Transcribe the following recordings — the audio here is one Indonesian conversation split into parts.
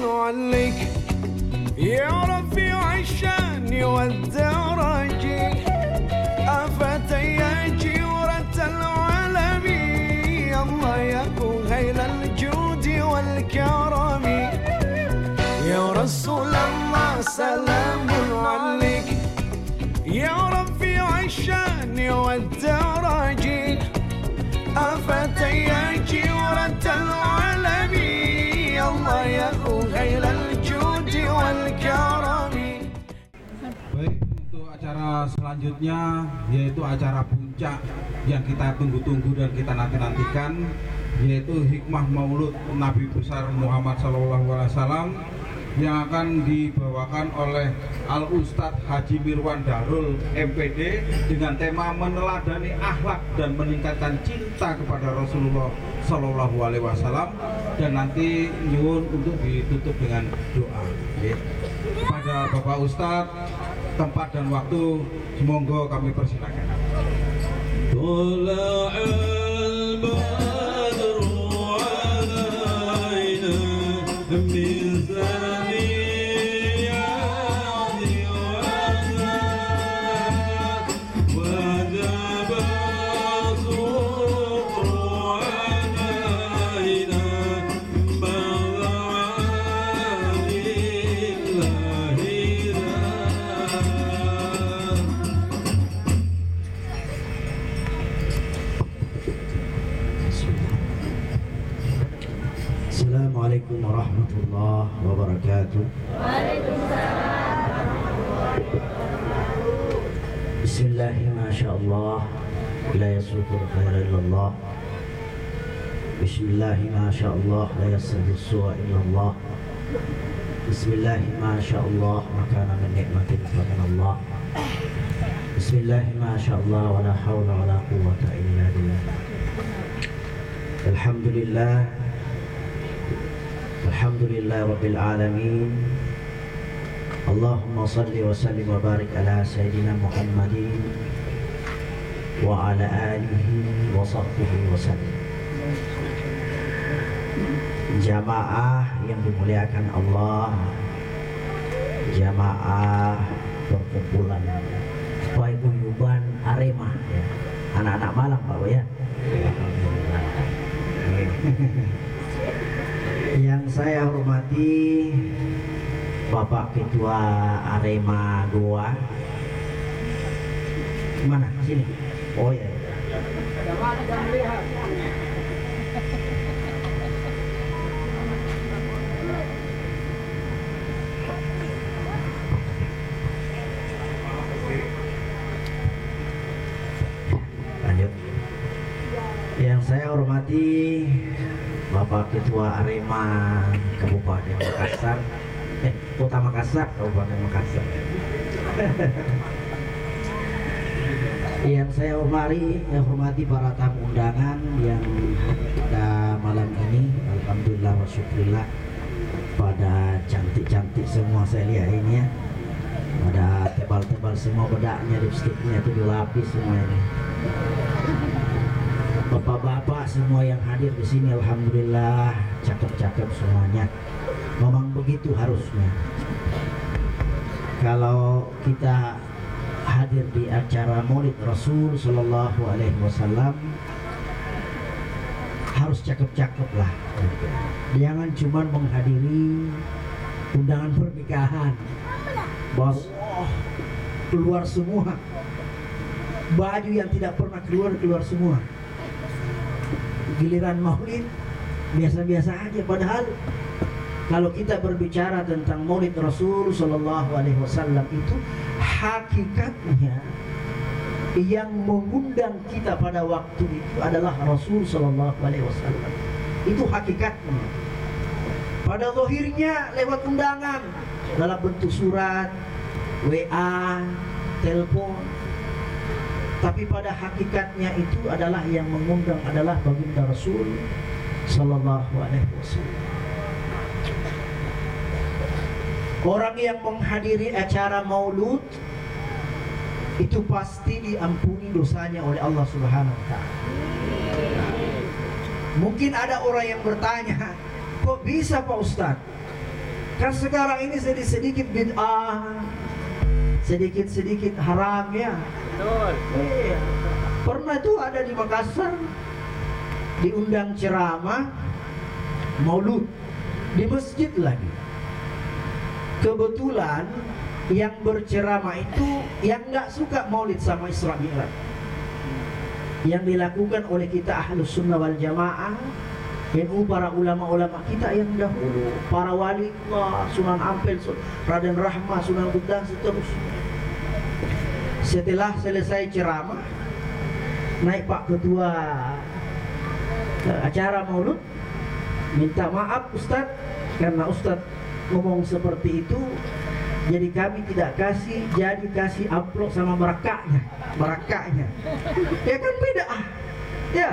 عليك يا رفيع الشان والدرج أفتياجي ورث العالم الله يكون غير الجود والكرم يا رسول الله سلام عليك يا رفيع الشان والدرج أفتياجي ورث العالم الله يكون غير الجود والكرم. Baik, untuk acara selanjutnya yaitu acara puncak yang kita tunggu-tunggu dan kita nanti-nantikan, yaitu hikmah maulud Nabi besar Muhammad SAW yang akan dibawakan oleh Al Ustadz Haji Mirwan Darul MPD dengan tema meneladani akhlak dan meningkatkan cinta kepada Rasulullah SAW, dan nanti nyuwun untuk ditutup dengan doa. Pada Bapak Ustadz, tempat dan waktu semoga kami persilakan. Assalamualaikum warahmatullahi wabarakatuh. Bismillahi masyaallah la yasukur khaira illallah. Bismillahi masyaallah la yasrifu su'a illallah. Bismillahi masyaallah makana min nikmatin fakanallah. Bismillahi masyaallah wa la hawla wa la quwwata illa billah. Alhamdulillah Alhamdulillah Rabbil Alamin. Allahumma salli wa sallim wa barik ala Sayyidina Muhammadin wa ala alihi wa sahbihi wa sallim. Jamaah yang dimuliakan Allah, jamaah perkumpulan paguyuban Arema ya. Anak-anak Malang Pak ya. Alhamdulillah. Yang saya hormati Bapak Ketua Arema Goa. Mana? Sini. Oh ya. Lanjut. Yang saya hormati Bapak Ketua Arema Kabupaten Makassar, Kota Makassar, Kabupaten Makassar. Yang saya hormati para tamu undangan yang pada malam ini, alhamdulillah wa syukurillah, pada cantik-cantik semua saya lihat ini ya. Pada tebal-tebal semua bedaknya, lipstiknya itu dilapis semua ini. Bapak-bapak semua yang hadir di sini, alhamdulillah cakep-cakep semuanya. Memang begitu harusnya. Kalau kita hadir di acara Maulid Rasul Sallallahu Alaihi Wasallam, harus cakep-cakep lah. Jangan cuma menghadiri undangan pernikahan, baru keluar semua baju yang tidak pernah keluar semua. Giliran maulid biasa-biasa aja, padahal kalau kita berbicara tentang Maulid Rasul Sallallahu Alaihi Wasallam itu hakikatnya yang mengundang kita pada waktu itu adalah Rasul Sallallahu Alaihi Wasallam. Itu hakikatnya. Pada zahirnya lewat undangan dalam bentuk surat, WA, telepon. Tapi pada hakikatnya itu adalah yang mengundang adalah baginda Rasul Sallallahu Alaihi Wasallam. Orang yang menghadiri acara maulud itu pasti diampuni dosanya oleh Allah Subhanahu wa Ta'ala. Mungkin ada orang yang bertanya, kok bisa Pak Ustadz? Kan sekarang ini sedikit bid'ah, sedikit haram ya. Betul. Iya. Pernah tuh ada di Makassar, diundang ceramah maulud di masjid lagi. Kebetulan yang berceramah itu yang nggak suka maulid sama Isra Mi'raj. Yang dilakukan oleh kita Ahlus Sunnah wal Jamaah, NU, para ulama-ulama kita yang dahulu, para wali Allah, Sunan Ampel, Raden Rahmah, Sunan Gudang, seterusnya. Setelah selesai ceramah, naik Pak Ketua acara maulud, minta maaf Ustadz, karena Ustadz ngomong seperti itu, jadi kami tidak kasih amplop sama merakaknya. Ya kan beda ya.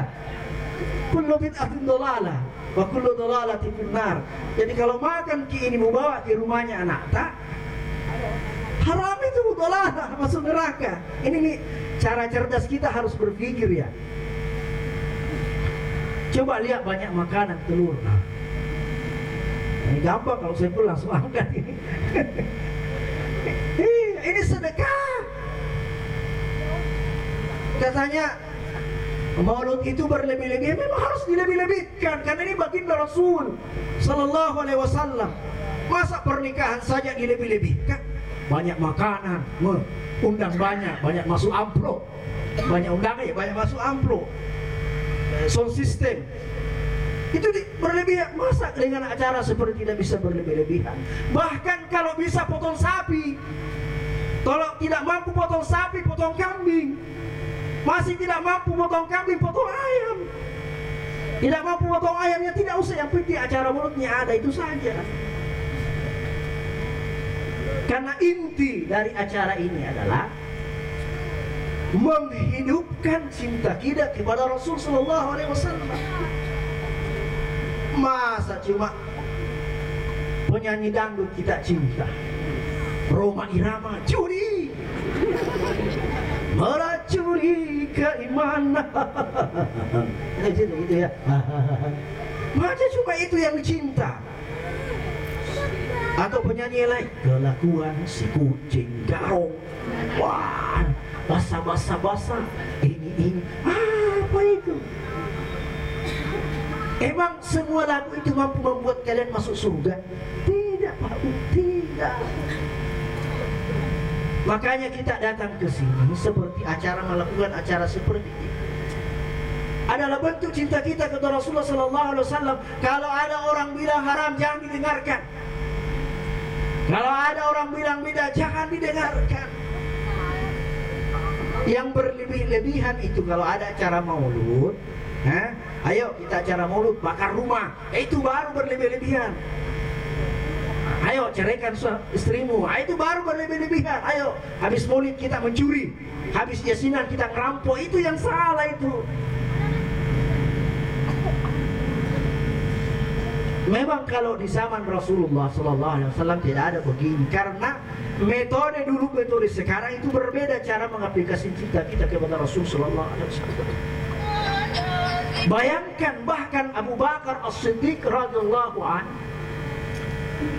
Kullu bid'atin dhalalah wa kullu dhalalatin finnar. Jadi kalau makan ini mau bawa ke rumahnya anak tak, haram itu, dhalalah, masuk neraka. Ini nih cara cerdas kita harus berpikir ya. Coba lihat banyak makanan telur. Ini gampang kalau saya pun langsung angkat ini. Ini sedekah. Katanya maulud itu berlebih-lebihan, memang harus dilebih-lebihkan karena ini baginda Rasul sallallahu alaihi wasallam. Masa pernikahan saja dilebih-lebihkan? Banyak makanan, undang banyak masuk amplop. Banyak undangan ya, banyak masuk amplop. Sound system. Itu berlebihan. Masa dengan acara seperti tidak bisa berlebih-lebihan? Bahkan kalau bisa potong sapi. Kalau tidak mampu potong sapi, potong kambing. Masih tidak mampu potong kambing, potong ayam. Tidak mampu potong ayamnya, tidak usah. Yang penting acara mulutnya ada, itu saja. Karena inti dari acara ini adalah menghidupkan cinta kita kepada Rasul sallallahu alaihi wasallam. Masa cuma penyanyi dangdut kita cinta, Roma Irama curi, meracuni keimanan. Gitu ya. Masa cuma itu yang cinta. Atau penyanyi lain, kelakuan si kucing garong. Wah, basa, ini. Apa itu? Emang semua lagu itu mampu membuat kalian masuk surga? Tidak, Pak, tidak. Makanya kita datang ke sini seperti melakukan acara seperti ini. Adalah bentuk cinta kita kepada Rasulullah sallallahu alaihi wasallam. Kalau ada orang bilang haram, jangan didengarkan. Kalau ada orang bilang beda, jangan didengarkan. Yang berlebih-lebihan itu kalau ada acara maulud, ayo kita acara maulud bakar rumah, itu baru berlebih-lebihan. Ayo ceraikan istrimu, itu baru berlebih-lebihan. Ayo habis maulid kita mencuri, habis yasinan kita ngerampok, itu yang salah itu. Memang kalau di zaman Rasulullah sallallahu alaihi wasallam tidak ada begini, karena metode dulu metode sekarang itu berbeda cara mengaplikasi cinta kita kepada Rasul sallallahu alaihi wasallam. Bayangkan bahkan Abu Bakar As-Siddiq radhiyallahu anhu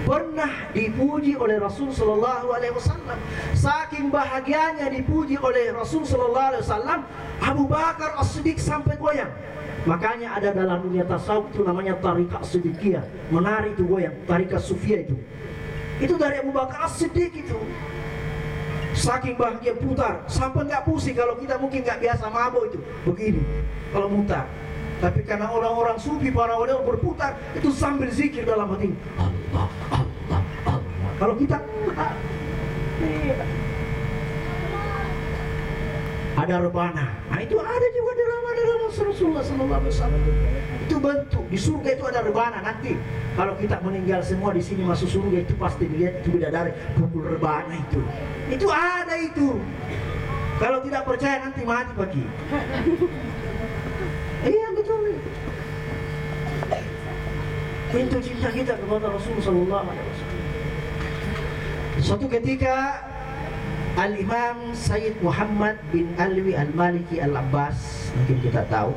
pernah dipuji oleh Rasul sallallahu alaihi wasallam. Saking bahagianya dipuji oleh Rasul sallallahu alaihi wasallam, Abu Bakar As-Siddiq sampai goyang. Makanya ada dalam dunia tasawuf itu namanya tariqah siddiqiyah, menari itu goyang, tariqah sufiyah itu. Itu dari Abu Bakar As-Siddiq itu. Saking bahagia putar sampai nggak pusing. Kalau kita mungkin nggak biasa mabuk itu begini kalau mutar. Tapi karena orang-orang sufi, para ulama berputar itu sambil zikir dalam hati. Allah, Allah, Allah. Kalau kita ada rebana. Nah itu ada juga di Rasulullah sallallahu alaihi wasallam. Itu bentuk di surga itu ada rebana nanti. Kalau kita meninggal semua di sini masuk surga itu pasti dilihat itu bidadari pukul rebana itu. Itu ada itu. Kalau tidak percaya nanti mati pagi. Iya betul. Pintu cinta kita kepada Rasulullah sallallahu alaihi wasallam. Suatu ketika Al-Imam Sayyid Muhammad bin Alwi Al-Maliki Al-Abbas, mungkin kita tahu,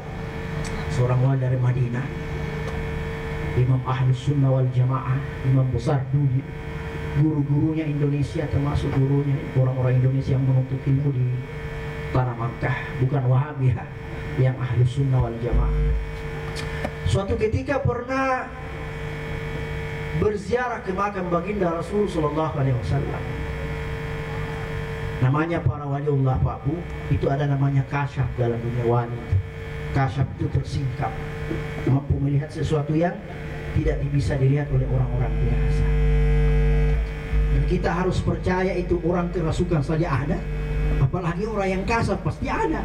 seorang wali dari Madinah. Imam Ahlus Sunnah wal Jamaah, imam besar dunia, guru-gurunya Indonesia, termasuk gurunya orang-orang Indonesia yang menuntut ilmu di tanah Makkah, bukan Wahabi ya, yang Ahlus Sunnah wal Jamaah. Suatu ketika pernah berziarah ke makam baginda Rasul Sallallahu Alaihi Wasallam. Namanya para waliullah Pak Bu, itu ada namanya kasyaf dalam dunia wanita. Kasyaf itu tersingkap, mampu melihat sesuatu yang tidak bisa dilihat oleh orang-orang biasa. Dan kita harus percaya itu orang kerasukan saja ada, apalagi orang yang kasar pasti ada.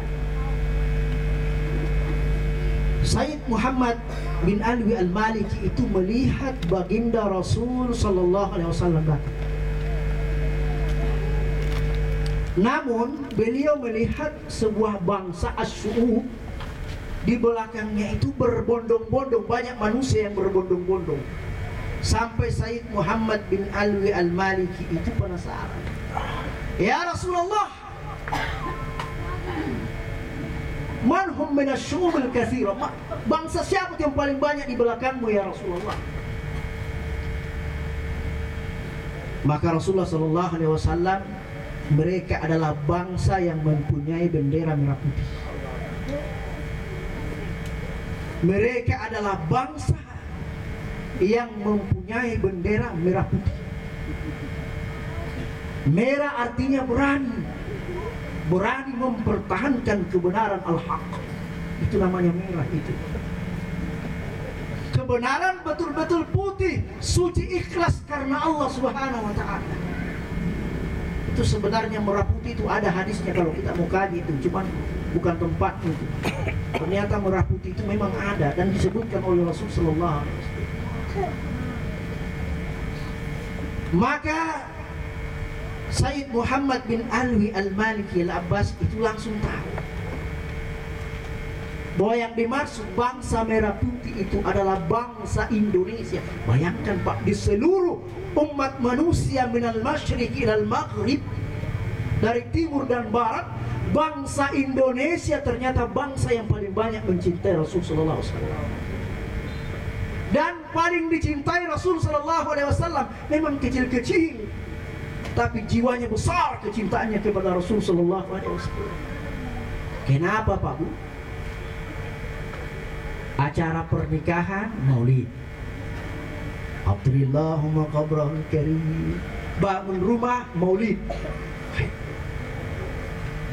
Sayyid Muhammad bin Alwi al-Maliki itu melihat baginda Rasul Sallallahu Alaihi Wasallam datang. Namun beliau melihat sebuah bangsa Asy'ub di belakangnya itu berbondong-bondong, banyak manusia yang berbondong-bondong. Sampai Sayyid Muhammad bin Alwi al-Maliki itu penasaran. Ya Rasulullah, man hum min asy-syu'ub al-katsira? Bangsa siapa yang paling banyak di belakangmu ya Rasulullah? Maka Rasulullah sallallahu alaihi wasallam, mereka adalah bangsa yang mempunyai bendera merah putih. Mereka adalah bangsa yang mempunyai bendera merah putih. Merah artinya berani, berani mempertahankan kebenaran al-haq. Itu namanya merah itu. Kebenaran betul-betul putih, suci, ikhlas karena Allah Subhanahu wa Ta'ala. Itu sebenarnya merah putih itu ada hadisnya, kalau kita mau kaji itu, cuman bukan tempatnya itu. Ternyata merah putih itu memang ada dan disebutkan oleh Rasul sallallahu alaihi wasallam. Maka Sayyid Muhammad bin Alwi al-Maliki al-Abbas itu langsung tahu bahwa yang dimaksud bangsa merah putih itu adalah bangsa Indonesia. Bayangkan Pak, di seluruh umat manusia minal masyriq ilal maghrib, dari timur dan barat, bangsa Indonesia ternyata bangsa yang paling banyak mencintai Rasul sallallahu alaihi wasallam. Dan paling dicintai Rasul sallallahu alaihi wasallam memang kecil-kecil, tapi jiwanya besar kecintaannya kepada Rasul sallallahu alaihi wasallam. Kenapa Pak Bu? Acara pernikahan maulid, Abdillahumma qabrahul karim, bangun rumah maulid.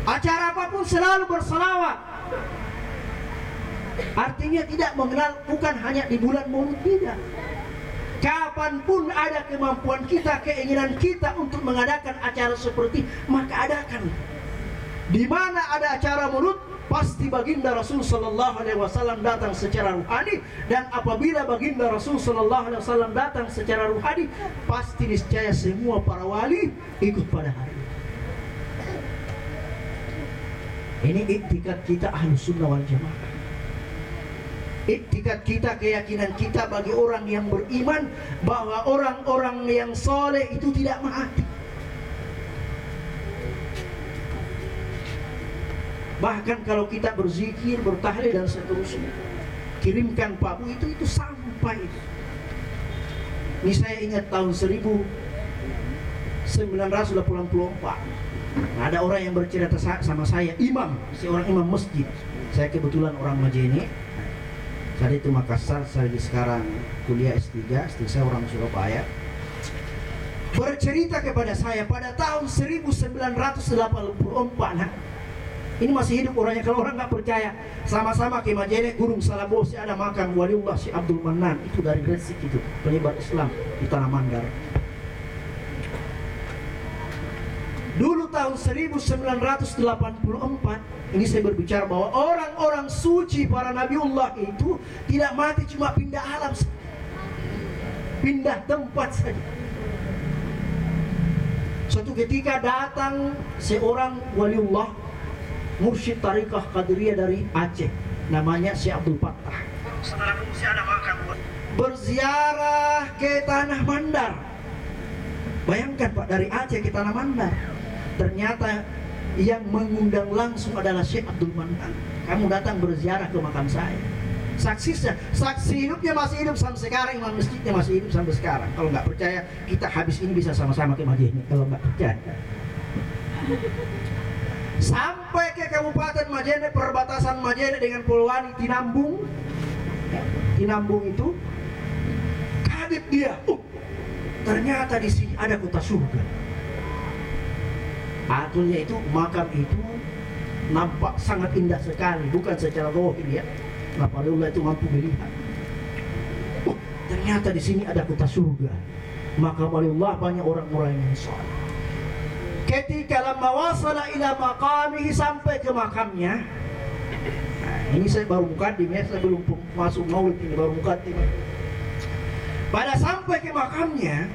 Acara apapun selalu berselawat. Artinya tidak mengenal, bukan hanya di bulan maulid, tidak. Kapanpun ada kemampuan kita, keinginan kita untuk mengadakan acara seperti, maka adakan. Di mana ada acara maulid, pasti baginda Rasul sallallahu alaihi wasallam datang secara ruhani, dan apabila baginda Rasul sallallahu alaihi wasallam datang secara ruhani, pasti niscaya semua para wali ikut pada hari. Ini iktikad kita Ahlus Sunnah wal Jamaah. Iktikad kita, keyakinan kita bagi orang yang beriman bahwa orang-orang yang soleh itu tidak mati. Bahkan kalau kita berzikir, bertahlil dan seterusnya, kirimkan Pak Bu itu sampai. Ini saya ingat tahun 1984. Nah, ada orang yang bercerita sama saya, seorang imam masjid. Saya kebetulan orang Majene. Saya itu Makassar, saya sekarang kuliah S3, istri saya orang Surabaya. Bercerita kepada saya pada tahun 1984. Nah, ini masih hidup orangnya. Kalau orang nggak percaya, sama-sama ke Majene, Gunung Salabosi, ada makam waliullah si Abdul Manan, itu dari Gresik, itu penyebar Islam di Tanah Mandar. Dulu tahun 1984, ini saya berbicara bahwa orang-orang suci para nabiullah itu tidak mati, cuma pindah alam, pindah tempat saja. Suatu ketika datang seorang waliullah, mursyid Tariqah Qadiriyah dari Aceh, namanya Syekh Abdul Fattah. Berziarah ke Tanah Mandar. Bayangkan Pak, dari Aceh ke Tanah Mandar. Ternyata yang mengundang langsung adalah Syekh Abdul Manan. Kamu datang berziarah ke makam saya. saksi hidupnya masih hidup sampai sekarang, imam masjidnya masih hidup sampai sekarang. Kalau nggak percaya, kita habis ini bisa sama-sama ke masjidnya. Kalau nggak percaya, sampai ke Kabupaten Majene, perbatasan Majene dengan Polewani, Tinambung. Tinambung itu kaget dia. Ternyata di sini ada kota surga. Akhirnya itu makam itu nampak sangat indah sekali, bukan secara zahir ya. Kenapa Allah itu mampu melihat? Ternyata di sini ada kota surga. Maka Allah banyak orang-orang yang saleh. Ketika lama wasala ila maqamihi, sampai ke makamnya. Nah, ini saya baru mukaddim ya, saya belum masuk maulid ini, baru mukaddim. Pada sampai ke makamnya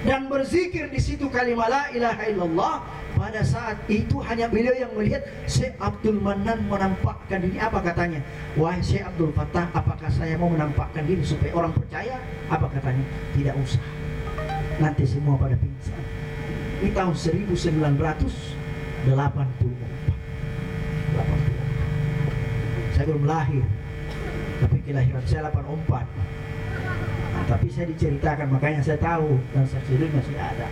dan berzikir di situ kalimat la ilaha illallah, pada saat itu hanya beliau yang melihat. Syekh Abdul Manan menampakkan diri. Apa katanya? Wahai Syekh Abdul Fattah, apakah saya mau menampakkan diri supaya orang percaya? Apa katanya? Tidak usah, nanti semua pada pingsan. Ini tahun 1984. Saya belum lahir, tapi kelahiran saya 84. Nah, tapi saya diceritakan, makanya saya tahu, dan saksi masih ada.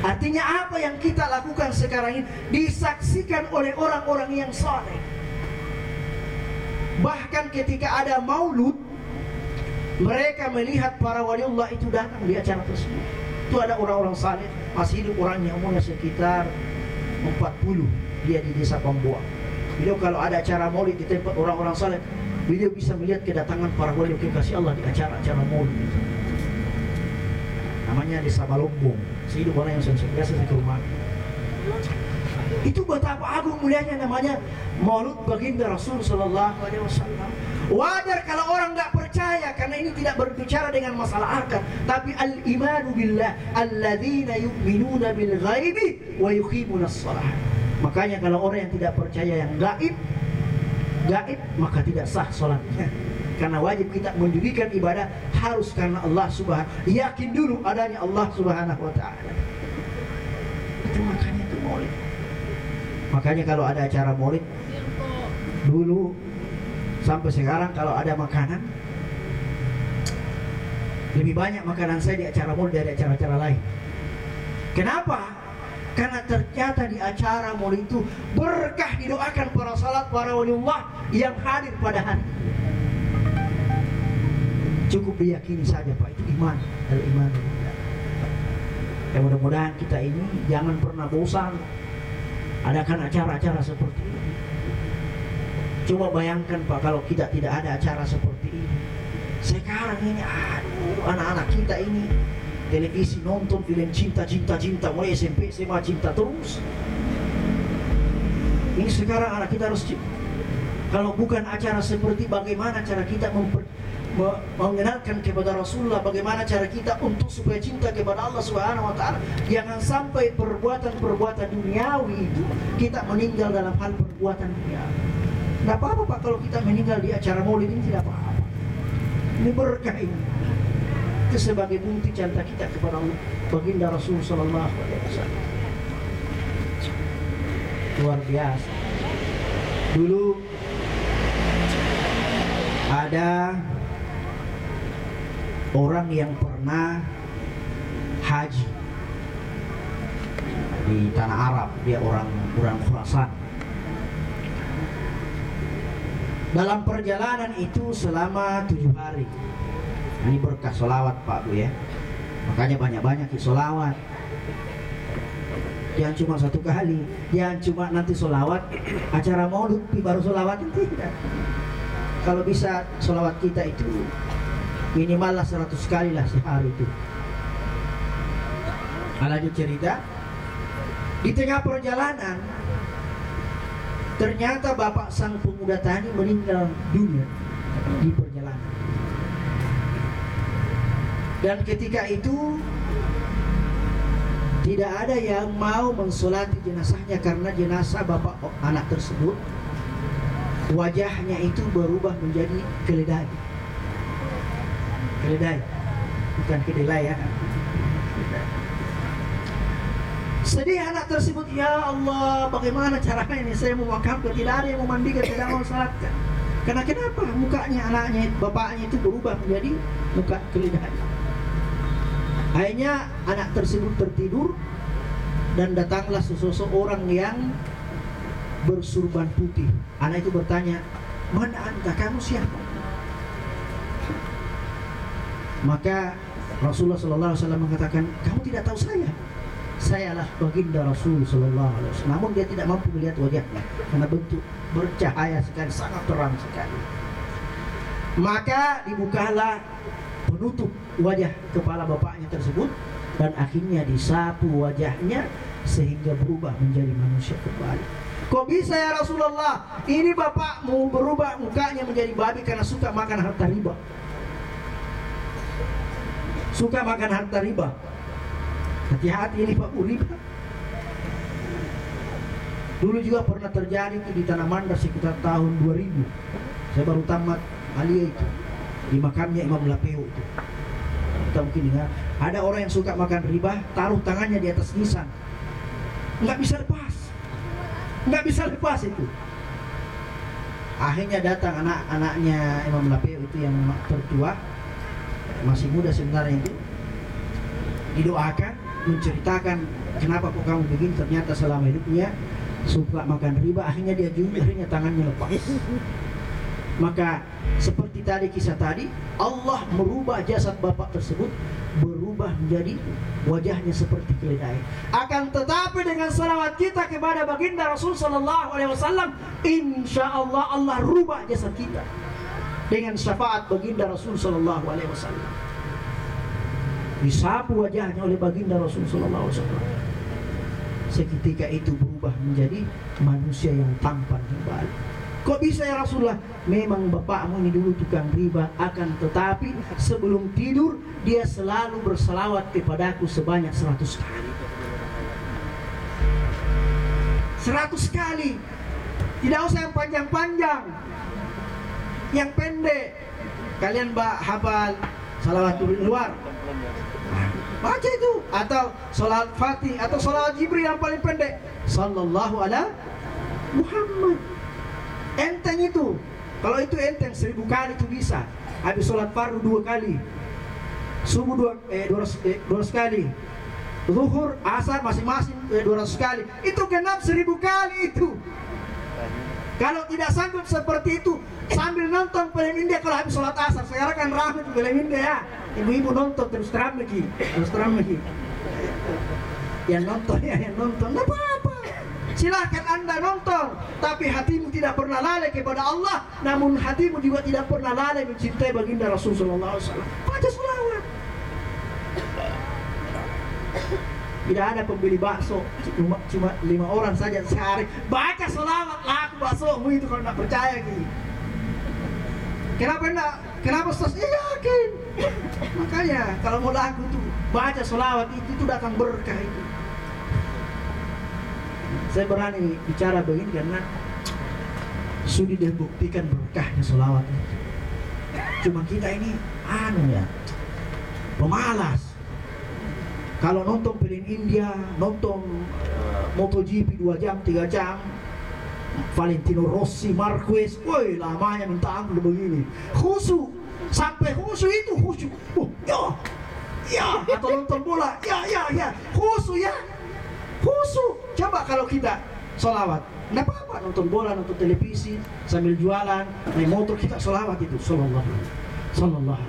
Artinya apa yang kita lakukan sekarang ini disaksikan oleh orang-orang yang saleh. Bahkan ketika ada maulud, mereka melihat para waliullah itu datang di acara tersebut. Itu ada orang-orang saleh, masih hidup orangnya, umurnya sekitar 40. Dia di desa Pambuang. Beliau kalau ada acara maulid di tempat orang-orang saleh, beliau bisa melihat kedatangan para wali kekasih Allah di acara-acara maulid. Namanya desa Balombong. Hidup orang yang biasa di rumah. Itu betapa agung mulianya namanya maulud baginda Rasul sallallahu alaihi wasallam. Wajar kalau orang nggak percaya, karena ini tidak berbicara dengan masalah akal, tapi al-imanu billah alladzina yu'minuna bil ghaibi wa yuqimunas shalah. Makanya kalau orang yang tidak percaya yang gaib, maka tidak sah salatnya. Karena wajib kita mendirikan ibadah harus karena Allah Subhanahu. Yakin dulu adanya Allah Subhanahu wa taala. Itu makanya itu maulid. Makanya kalau ada acara maulid dulu sampai sekarang, kalau ada makanan, lebih banyak makanan saya di acara maulid dari acara-acara lain. Kenapa? Karena ternyata di acara maulid itu berkah, didoakan para salat, para waliullah yang hadir pada hari. Cukup diyakini saja Pak, itu iman, al-iman. Ya mudah-mudahan kita ini jangan pernah bosan adakan acara-acara seperti ini. Coba bayangkan Pak, kalau kita tidak ada acara seperti ini. Sekarang ini anak-anak kita ini televisi, nonton film cinta, mulai SMP, SMA cinta terus. Ini sekarang anak kita harus, kalau bukan acara seperti bagaimana cara kita mengenalkan kepada Rasulullah, bagaimana cara kita untuk supaya cinta kepada Allah Subhanahu wa taala. Jangan sampai perbuatan-perbuatan duniawi itu kita meninggal dalam hal perbuatan duniawi. Tidak apa-apa Pak kalau kita meninggal di acara maulid ini, tidak apa-apa. Ini berkah ini. Itu sebagai bukti cinta kita kepada Allah, baginda Rasul sallallahu alaihi wasallam. Luar biasa. Dulu ada orang yang pernah haji di tanah Arab, dia orang Khurasan. Dalam perjalanan itu selama 7 hari. Ini berkah solawat Pak Bu ya. Makanya banyak-banyak solawat. Jangan cuma 1 kali, jangan cuma nanti solawat acara maulid baru solawat, tidak. Kalau bisa solawat kita itu minimal 100 kali lah sehari itu. Lanjut cerita. Di tengah perjalanan ternyata bapak sang pemuda tani meninggal dunia di perjalanan. Dan ketika itu tidak ada yang mau mensolati jenazahnya, karena jenazah bapak anak tersebut wajahnya itu berubah menjadi keledai. Keledai, bukan kedelai ya. Sedih anak tersebut, ya Allah, bagaimana caranya ini saya memakamkan, tidak ada yang memandikan, tidak mau salatkan. Karena kenapa? Mukanya anaknya, bapaknya itu berubah menjadi muka keledai. Akhirnya anak tersebut tertidur dan datanglah seseorang yang bersurban putih. Anak itu bertanya, "Mana anta? Kamu siapa?" Maka Rasulullah SAW mengatakan, "Kamu tidak tahu saya? Sayalah baginda Rasul SAW." Namun dia tidak mampu melihat wajahnya karena bentuk bercahaya sekali, sangat terang sekali. Maka dibukalah penutup wajah kepala bapaknya tersebut dan akhirnya disapu wajahnya sehingga berubah menjadi manusia kembali. Kok bisa ya Rasulullah? Ini bapakmu berubah mukanya menjadi babi karena suka makan harta riba. Suka makan harta riba. Hati-hati ini Pak riba. Dulu juga pernah terjadi itu di Tanah Mandar sekitar tahun 2000. Saya baru tamat aliyah itu di makamnya Imam Lapeo itu. Kita mungkin dengar ada orang yang suka makan riba, taruh tangannya di atas nisan, nggak bisa lepas, nggak bisa lepas itu. Akhirnya datang anak-anaknya Imam Lapeo itu yang tertua, masih muda sebenarnya itu, didoakan, menceritakan kenapa kok kamu begini. Ternyata selama hidupnya suka makan riba. Akhirnya dia juga akhirnya tangannya lepas. Maka seperti tadi kisah tadi, Allah merubah jasad bapak tersebut, berubah menjadi wajahnya seperti keledai. Akan tetapi dengan salawat kita kepada baginda Rasul sallallahu alaihi wasallam, insyaallah Allah rubah jasad kita dengan syafaat baginda Rasul sallallahu alaihi wasallam. Disapu wajahnya oleh baginda Rasul sallallahu alaihi wasallam. Seketika itu berubah menjadi manusia yang tampan kembali. Kok bisa ya Rasulullah? Memang bapakmu ini dulu tukang riba, akan tetapi sebelum tidur dia selalu berselawat kepadaku sebanyak 100 kali. 100 kali. Tidak usah yang panjang-panjang, yang pendek. Kalian hafal salawatul luar, baca itu, atau salat Fatih, atau salat Jibril yang paling pendek, sallallahu ala Muhammad. Enteng itu. Kalau itu enteng 1000 kali itu bisa. Habis sholat fardu 2 kali, subuh 200 kali, zuhur, asar masing-masing 200 kali. Itu genap 1000 kali itu. Kalau tidak sanggup seperti itu, sambil nonton film India kalau habis sholat asar. Sekarang kan ramai film India ya. Ibu-ibu nonton terus terang lagi. Yang nonton ya, yang nonton. Tidak apa-apa. Silahkan Anda nonton, tapi hatimu tidak pernah lalai kepada Allah, namun hatimu juga tidak pernah lalai mencintai baginda Rasulullah SAW. Baca selawat. Tidak ada pembeli bakso, cuma 5 orang saja sehari. Baca selawat, laku baksomu itu kalau tidak percaya gitu. Kenapa enggak? Kenapa Ustaz? Ya yakin. Makanya kalau mau laku tuh baca selawat itu datang berkah itu. Saya berani bicara begini karena sudah dibuktikan berkahnya selawat itu. Cuma kita ini pemalas. Kalau nonton film India, nonton MotoGP 2 jam, 3 jam, Valentino Rossi, Marquez, woi lamanya minta ampun begini. Khusyuk, sampai khusyuk itu khusyuk. Ya, atau nonton bola, ya, khusyuk ya. Khusyuk. Coba kalau kita sholawat, tidak apa-apa nonton bola, nonton televisi, sambil jualan, naik motor, kita sholawat itu. Sallallahu.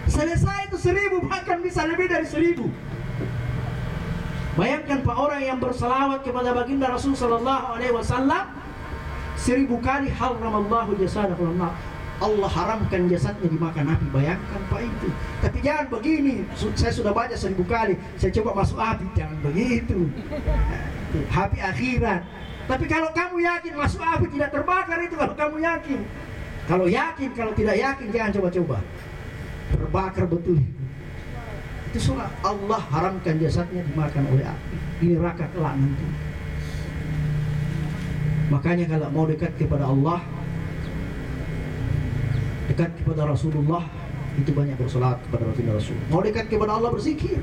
Selesai itu 1000, bahkan bisa lebih dari 1000. Bayangkan Pak, orang yang bersalawat kepada baginda Rasul sallallahu alaihi wasallam 1000 kali, haramallahu jasadahu nar. Allah haramkan jasadnya dimakan api. Bayangkan Pak itu. Tapi jangan begini, saya sudah baca 1000 kali, saya coba masuk api. Jangan begitu. Api akhirat. Tapi kalau kamu yakin masuk api tidak terbakar itu, kalau kamu yakin. Kalau yakin, kalau tidak yakin jangan coba-coba. Terbakar betul. Itu soal Allah haramkan jasadnya dimakan oleh api di neraka kelak nanti. Makanya kalau mau dekat kepada Allah, dekat kepada Rasulullah, itu banyak bersolat kepada baginda Rasul. Mau dekat kepada Allah, berzikir.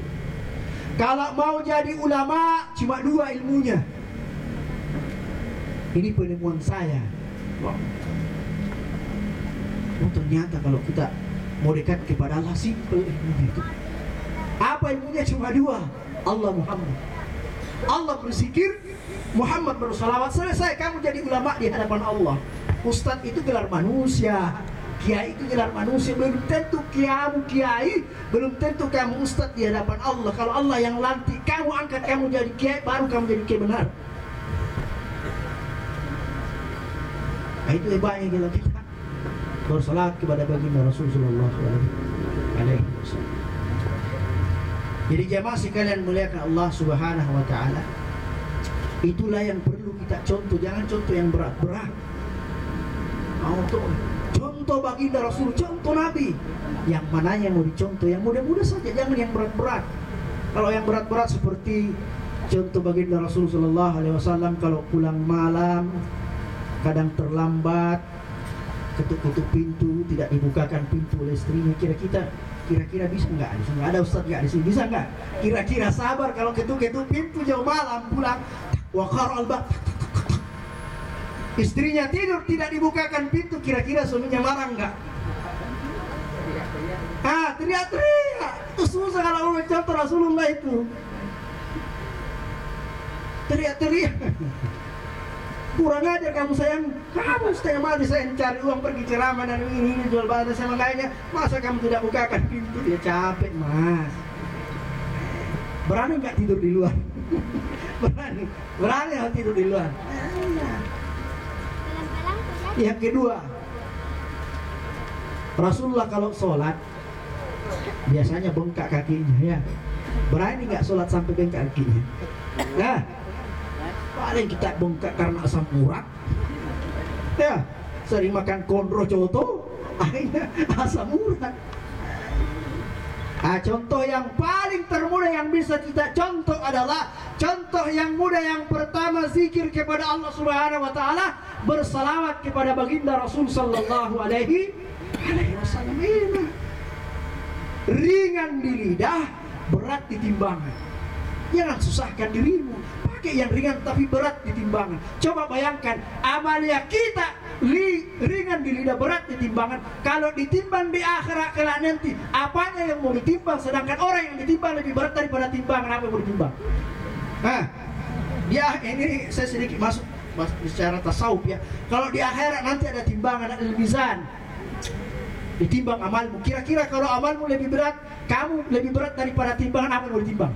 Kalau mau jadi ulama, cuma 2 ilmunya. Ini penemuan saya. Oh ternyata kalau kita mau dekat kepada Allah simple ilmunya itu. Apa ilmunya? Cuma dua, Allah Muhammad. Allah berzikir, Muhammad bersalawat, selesai kamu jadi ulama di hadapan Allah. Ustadz itu gelar manusia, kiai itu gelar manusia. Belum tentu kamu kiai, belum tentu kamu ustadz di hadapan Allah. Kalau Allah yang lantik kamu, angkat kamu jadi kiai, baru kamu jadi kiai benar. Nah, itu hebatnya kalau kita bersalat kepada baginda Rasulullah SAW. Jadi jamaah sekalian muliakan Allah Subhanahu wa taala. Itulah yang perlu kita contoh, jangan contoh yang berat-berat. Contoh baginda Rasul, contoh Nabi. Yang mana yang mau dicontoh, yang mudah-mudah saja, jangan yang berat-berat. Kalau yang berat-berat seperti contoh baginda Rasul sallallahu alaihi wasallam kalau pulang malam kadang terlambat, ketuk-ketuk pintu, tidak dibukakan pintu oleh istrinya, kira-kira bisa nggak? Nggak ada ustadz nggak di sini, bisa nggak? Kira-kira sabar kalau ketuk-ketuk pintu jauh malam pulang, wakar albab, istrinya tidur tidak dibukakan pintu, kira-kira suaminya marah nggak? Teriak-teriak. Itu susah kalau mencontoh Rasulullah itu. Teriak-teriak. Kurang ajar kamu sayang, kamu setengah mati saya cari uang pergi ceramah dan ini jual barang sama lainnya, masa kamu tidak bukakan pintu? Dia capek mas. Berani nggak tidur di luar? berani nggak tidur di luar? Yang kedua, Rasulullah kalau sholat biasanya bengkak kakinya ya. Berani nggak sholat sampai bengkak kakinya? Nah, paling kita bengkak karena asam urat ya, sering makan kondro coto akhirnya asam urat. Contoh yang paling termudah yang bisa kita contoh adalah contoh yang mudah yang pertama, zikir kepada Allah Subhanahu wa taala, bersalawat kepada baginda Rasul sallallahu alaihi wasallam. Ringan di lidah, berat di timbangan. Jangan susahkan dirimu, pakai yang ringan tapi berat di timbangan. Coba bayangkan amalia kita ringan di lidah, berat di timbangan. Kalau ditimbang di akhirat kelak nanti, apanya yang mau ditimbang? Sedangkan orang yang ditimbang lebih berat daripada timbangan, apa yang mau ditimbang? Dia ini saya sedikit masuk secara tasawuf ya. Kalau di akhirat nanti ada timbangan, ada mizan, ditimbang amalmu. Kira-kira kalau amalmu lebih berat, kamu lebih berat daripada timbangan, apa yang mau ditimbang?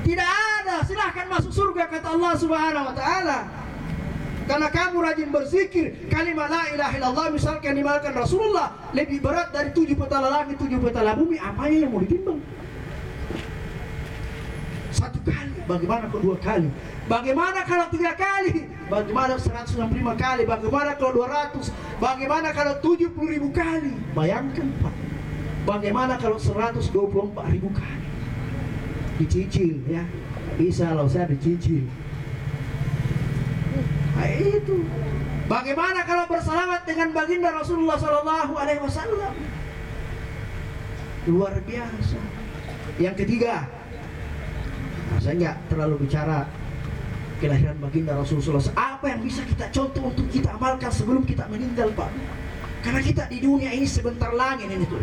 Tidak ada. Silahkan masuk surga kata Allah Subhanahu wa taala. Karena kamu rajin berzikir, kalimat la ilaha illallah misalkan dimakan Rasulullah lebih berat dari 7 petala langit, 7 petala bumi, apanya yang mau ditimbang? 1 kali, bagaimana kalau 2 kali? Bagaimana kalau 3 kali? Bagaimana 165 kali? Bagaimana kalau 200? Bagaimana kalau 70.000 kali? Bayangkan Pak, bagaimana kalau 124.000 kali? Dicicil ya, bisa loh saya dicicil. Nah, itu. Bagaimana kalau bersalawat dengan baginda Rasulullah Sallallahu Alaihi Wasallam? Luar biasa. Yang ketiga, saya nggak terlalu bicara kelahiran baginda Rasulullah. Apa yang bisa kita contoh untuk kita amalkan sebelum kita meninggal, Pak? Karena kita di dunia ini sebentar lagi ini tuh,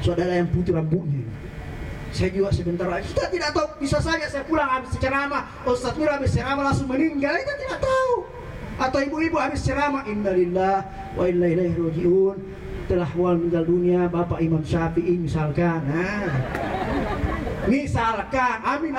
saudara yang putih rambutnya. Saya juga sebentar lagi. Kita tidak tahu, bisa saja saya pulang habis ceramah, Ustaz Nur habis ceramah langsung meninggal, kita tidak tahu. Atau ibu-ibu habis ceramah, innalillah wa inna ilaihi rajiun, telah meninggal dunia Bapak Imam Syafi'i misalkan. Misalkan, amin.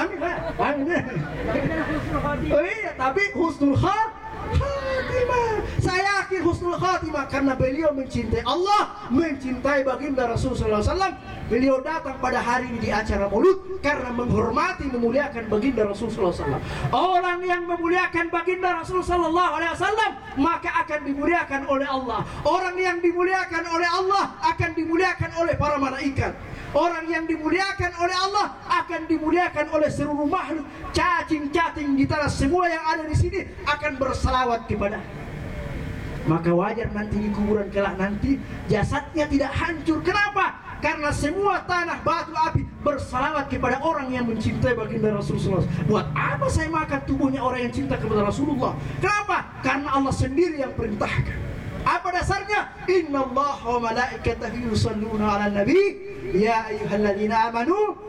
Oh iya, tapi husnul khatimah. Saya yakin husnul khatimah karena beliau mencintai Allah, mencintai baginda Rasulullah SAW. Beliau datang pada hari ini di acara Maulud karena menghormati, memuliakan baginda Rasulullah SAW. Orang yang memuliakan baginda Rasulullah SAW maka akan dimuliakan oleh Allah. Orang yang dimuliakan oleh Allah akan dimuliakan oleh para malaikat. Orang yang dimuliakan oleh Allah akan dimuliakan oleh seluruh makhluk. Cacing-cacing di tanah semua yang ada di sini akan bersalawat kepada. Maka wajar nanti di kuburan kelak nanti jasadnya tidak hancur. Kenapa? Karena semua tanah, batu, api bersalawat kepada orang yang mencintai baginda Rasulullah. Buat apa saya makan tubuhnya orang yang cinta kepada Rasulullah? Kenapa? Karena Allah sendiri yang perintahkan. Apa dasarnya? Innallaha wa malaikatahu yusholluna 'alan nabi ya ayyuhalladzina amanu.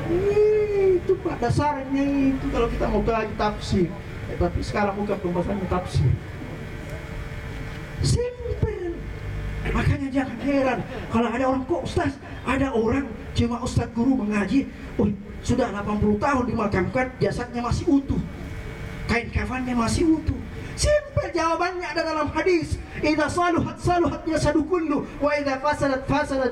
Itu Pak dasarnya itu kalau kita mau kaji tafsir. Tapi sekarang bukan pembahasannya tafsir. Simple. Makanya jangan heran kalau ada orang, kok Ustaz, ada orang cuma Ustaz guru mengaji, oh sudah 80 tahun dimakamkan, jasadnya masih utuh, kain kafannya masih utuh. Simple jawabannya ada dalam hadis. Idza saluhat saluhat jasadu kullu wa idza fasadat fasadat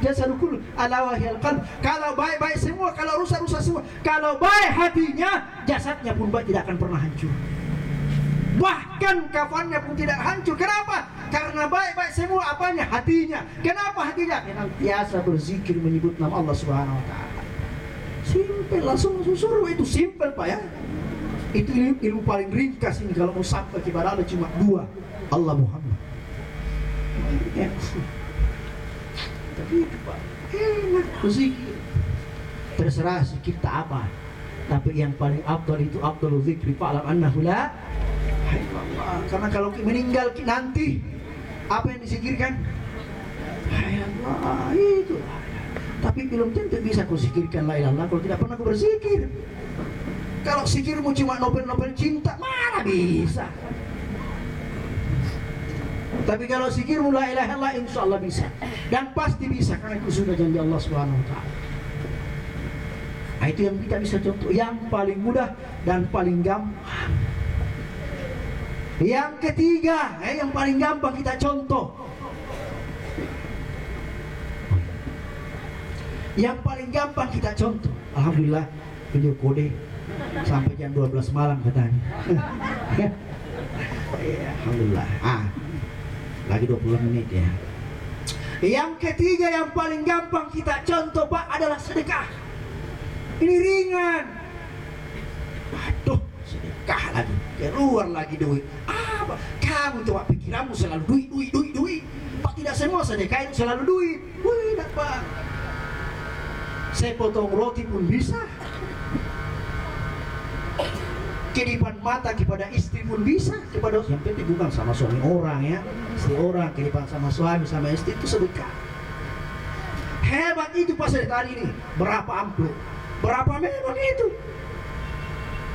jasadu kullu ala wahyal qalb. Kalau baik-baik semua, kalau rusak-rusak semua. Kalau baik hatinya, jasadnya pun baik, tidak akan pernah hancur. Bahkan kafannya pun tidak hancur. Kenapa? Karena baik-baik semua apanya? Hatinya. Kenapa hatinya? Karena biasa berzikir menyebut nama Allah Subhanahu wa taala. Simple, langsung suruh itu simple Pak ya. Itu ilmu paling ringkas ini kalau mau sampai kepada Allah cuma dua, Allah Muhammad. Ya. Tapi itu Pak, enak berzikir. Terserah zikir tak apa, tapi yang paling afdal itu afdalul zikri fa'lam annahu la ilaha illallah. Karena kalau meninggal nanti apa yang dizikirkan? Allah itu. Tapi belum tentu bisa kau zikirkan la ilaha illallah kalau tidak pernah kau berzikir. Kalau zikirmu cuma nobel-nobel cinta, mana bisa. Tapi kalau zikirmu la ilaha illallah, insya Allah bisa. Dan pasti bisa, karena itu sudah janji Allah Subhanahu wa taala. Nah, itu yang kita bisa contoh, yang paling mudah dan paling gampang. Yang ketiga, yang paling gampang kita contoh. Yang paling gampang kita contoh. Alhamdulillah, video kode sampai jam 12 malam katanya. Ya, alhamdulillah. Lagi 20 menit ya. Yang ketiga yang paling gampang kita contoh Pak adalah sedekah. Ini ringan. Aduh, sedekah lagi, keluar lagi duit. Apa? Kamu tuh Pak, pikiranmu selalu duit. Pak, tidak semua sedekah itu selalu duit. Tidak Pak. Saya potong roti pun bisa. Kedipan mata kepada istri pun bisa, kepada yang penting bukan sama suami orang ya, istri orang, kedipan sama suami sama istri itu sedekah. Hebat itu pas tadi ini, berapa amplop, berapa memang itu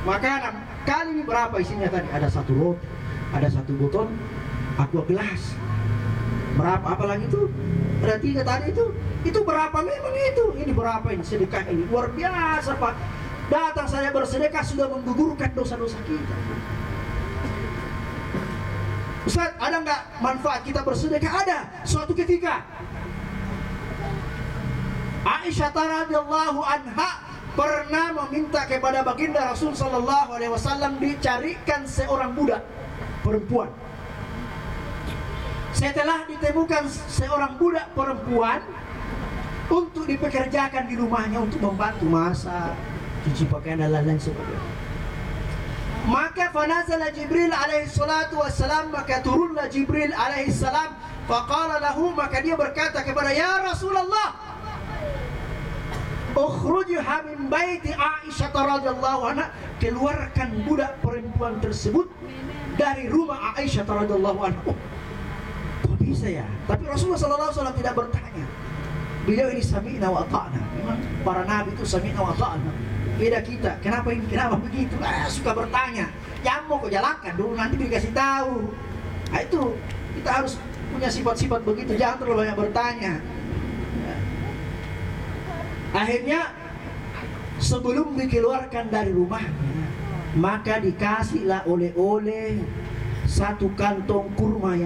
makanan, kali ini berapa isinya tadi, ada satu roti, ada satu botol aqua gelas, berapa apalagi itu, ada 3 tadi itu berapa memang itu, ini berapa ini sedekah ini, luar biasa Pak. Datang saya bersedekah sudah menggugurkan dosa-dosa kita. Ustaz, ada nggak manfaat kita bersedekah? Ada. Suatu ketika Aisyah radhiyallahu anha pernah meminta kepada baginda Rasul sallallahu alaihi wasallam dicarikan seorang budak perempuan. Setelah ditemukan seorang budak perempuan untuk dipekerjakan di rumahnya untuk membantu masak, cuci pakaian dan lain-lain sebagainya. Maka fanazala Jibril alaihi salatu wassalam, maka turunlah Jibril alaihi salam, faqala lahu, maka dia berkata kepada ya Rasulullah, ukhrujha min baiti Aisyah radhiyallahu anha, keluarkan budak perempuan tersebut dari rumah Aisyah radhiyallahu anha. Oh, kok bisa ya? Tapi Rasulullah sallallahu alaihi wasallam tidak bertanya. Beliau ini sami'na wa ata'na. Memang para nabi itu sami'na wa ata'na. Beda kita, kenapa ini, kenapa begitu? Suka bertanya. Jangan mau kau jalankan dulu, nanti dikasih tahu. Nah, itu kita harus punya sifat-sifat begitu, jangan terlalu banyak bertanya. Akhirnya sebelum dikeluarkan dari rumahnya, maka dikasihlah oleh-oleh satu kantong kurma,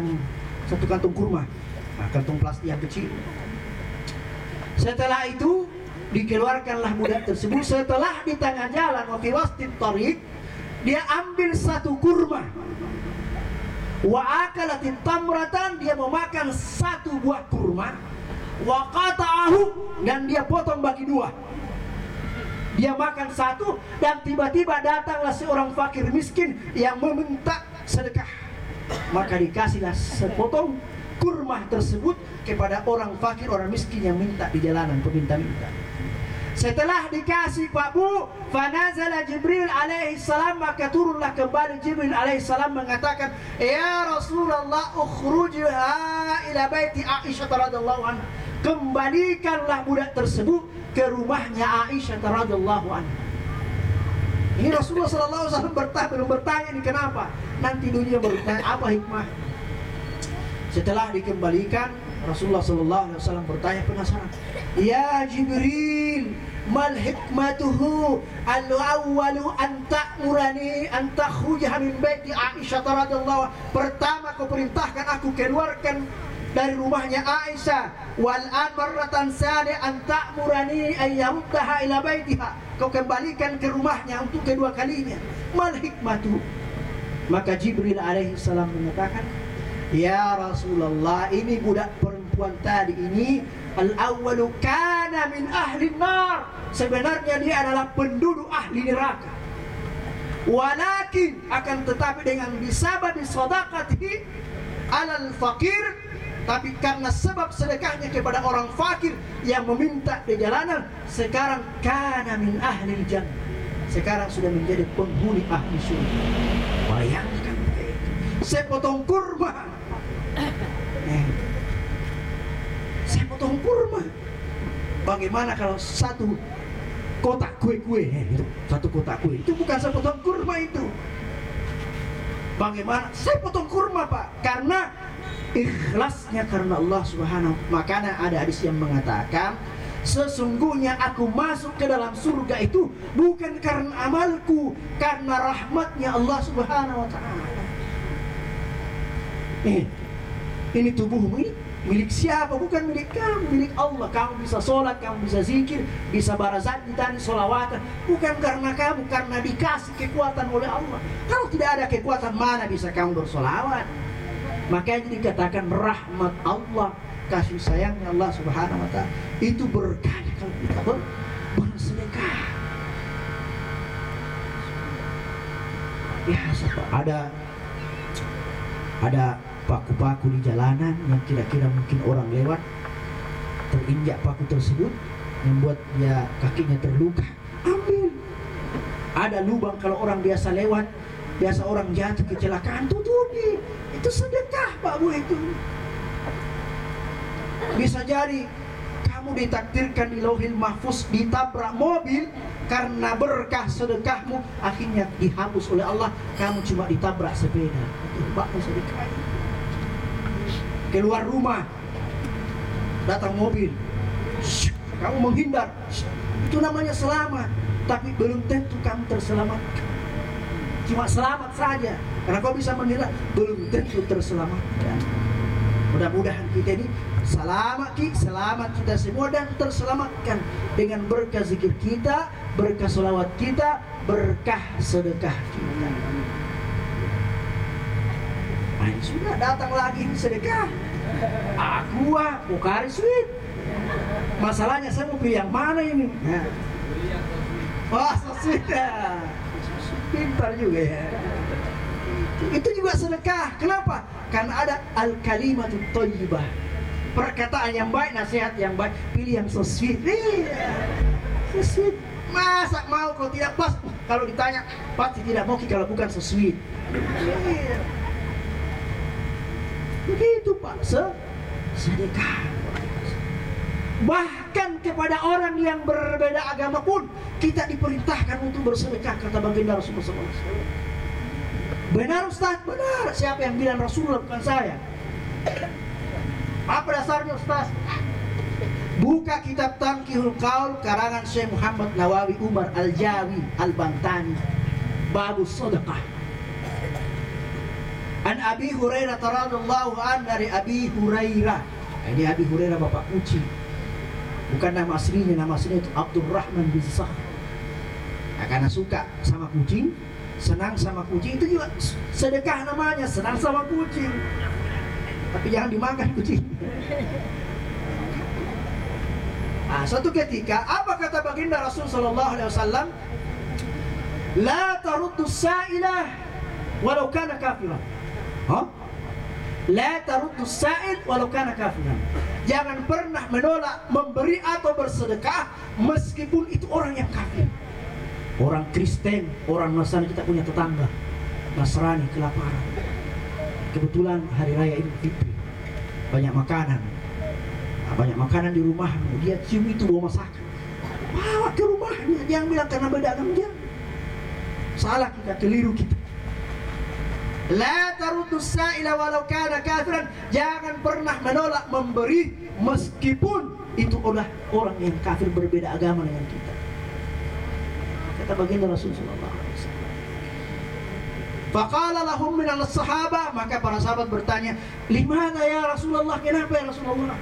nah, kantong plastik yang kecil. Setelah itu dikeluarkanlah budak tersebut. Setelah di tengah jalan, wa fi wastit tariq, dia ambil satu kurma. Wa akalatit tamratan, dia memakan satu buah kurma. Wa qata'ahu, dan dia potong bagi 2. Dia makan satu, dan tiba-tiba datanglah seorang fakir miskin yang meminta sedekah. Maka dikasihlah sepotong kurma tersebut kepada orang fakir, orang miskin yang minta di jalanan, peminta-minta. Setelah dikasih Pak Bu, fanazala Jibril alaihi salam, maka turunlah kembali Jibril alaihi salam mengatakan, ya Rasulullah, ukhrujuha ila baiti Aisyah radhiyallahu anha. Kembalikanlah budak tersebut ke rumahnya Aisyah radhiyallahu anha. Ini Rasulullah sallallahu alaihi wasallam belum bertanya ini kenapa. Nanti dunia bertanya apa hikmah. Setelah dikembalikan, Rasulullah sallallahu alaihi wasallam bertanya penasaran, ya Jibril, mal hikmatuhu al-awwalu an ta'murani an takhruja min baiti Aisyah radhiyallahu anha. Pertama kau perintahkan aku keluarkan dari rumahnya Aisyah, wal an marratan sani an ta'murani an yamtaha ila baitiha. Kau kembalikan ke rumahnya untuk kedua kalinya. Mal hikmatuhu. Maka Jibril alaihi salam mengatakan, ya Rasulullah, ini budak perempuan tadi ini al-awwalu kana min ahli nar. Sebenarnya dia adalah penduduk ahli neraka. Walakin akan tetapi dengan bisabab sadaqatihi alal fakir, tapi karena sebab sedekahnya kepada orang fakir yang meminta di jalanan, sekarang kana min ahli jannah. Sekarang sudah menjadi penghuni ahli surga. Bayangkan sepotong kurma. Saya potong kurma. Bagaimana kalau satu kotak kue-kue itu, satu kotak kue itu bukan sepotong kurma itu. Bagaimana? Saya potong kurma Pak, karena ikhlasnya karena Allah Subhanahu. Makanya ada hadis yang mengatakan, sesungguhnya aku masuk ke dalam surga itu bukan karena amalku, karena rahmatnya Allah Subhanahu wa ta'ala. Ini tubuhmu ini milik siapa? Bukan milik kamu, milik Allah. Kamu bisa sholat, kamu bisa zikir, bisa barazat, ditani sholawatan. Bukan karena kamu, karena dikasih kekuatan oleh Allah. Kalau tidak ada kekuatan, mana bisa kamu bersolawat? Makanya dikatakan rahmat Allah, kasih sayangnya Allah Subhanahu wa ta'ala itu berkah kalau kita bersedekah. Ya, ada paku-paku di jalanan yang kira-kira mungkin orang lewat terinjak paku tersebut, membuat dia kakinya terluka, ambil. Ada lubang kalau orang biasa lewat, biasa orang jatuh kecelakaan, tutupi. Itu sedekah Pak Bu itu. Bisa jadi kamu ditakdirkan di Lauhil Mahfuz ditabrak mobil, karena berkah sedekahmu akhirnya dihapus oleh Allah, kamu cuma ditabrak sepeda. Itu Pak sedekah. Keluar rumah, datang mobil, kamu menghindar, itu namanya selamat. Tapi belum tentu kamu terselamatkan. Cuma selamat saja, karena kau bisa menghindar, belum tentu terselamatkan. Mudah-mudahan kita ini selamat kita semua dan terselamatkan dengan berkah zikir kita, berkah sholawat kita, berkah sedekah kita. Nah, sudah datang lagi sedekah. Aqua, Pocari Sweet. Masalahnya saya mau pilih yang mana ini? Nah. Wah, sweet ya. Pintar juga ya. Itu juga sedekah. Kenapa? Karena ada al-kalimatut thayyibah. Perkataan yang baik, nasihat yang baik. Pilih yang so sweet. So sweet. Masa mau kalau tidak pas? Kalau ditanya pasti tidak mau kalau bukan so sweet. Begitu Pak, sedekah. Bahkan kepada orang yang berbeda agama pun kita diperintahkan untuk bersedekah, kata baginda Rasulullah SAW. Benar Ustaz? Benar. Siapa yang bilang? Rasulullah, bukan saya. Apa dasarnya Ustaz? Buka kitab Tanqihul Qaul karangan Syekh Muhammad Nawawi Umar Al-Jawi Al-Bantani, Babus Sedekah. An Abi Hurairah radhiyallahu anhu, dari Abi Hurairah. Ini Abi Hurairah bapak kucing. Bukan nama aslinya itu Abdurrahman bin Sakhr. Nah, karena suka sama kucing, senang sama kucing, itu juga sedekah namanya, senang sama kucing. Tapi jangan dimakan kucing. Nah, suatu ketika apa kata baginda Rasul sallallahu alaihi wasallam? La taruddu sa'ilah walau kana kafiran. La taruddu sa'il walau kana kafiran. Jangan pernah menolak memberi atau bersedekah meskipun itu orang yang kafir. Orang Kristen, orang Nasrani, kita punya tetangga Nasrani kelaparan. Kebetulan hari raya Idul Fitri, banyak makanan. Nah, banyak makanan di rumahmu, dia cium itu bau masakan, bawa ke rumahnya. Jangan bilang karena beda agama, jangan. Salah kita, keliru kita. La taruddu sa'ila walau kana kafiran. Jangan pernah menolak memberi meskipun itu adalah orang yang kafir, berbeda agama dengan kita. Kata baginda Rasul sallallahu alaihi wasallam. Faqala lahum min as-sahabah, maka para sahabat bertanya, "Limana ya Rasulullah?" Kenapa ya Rasulullah?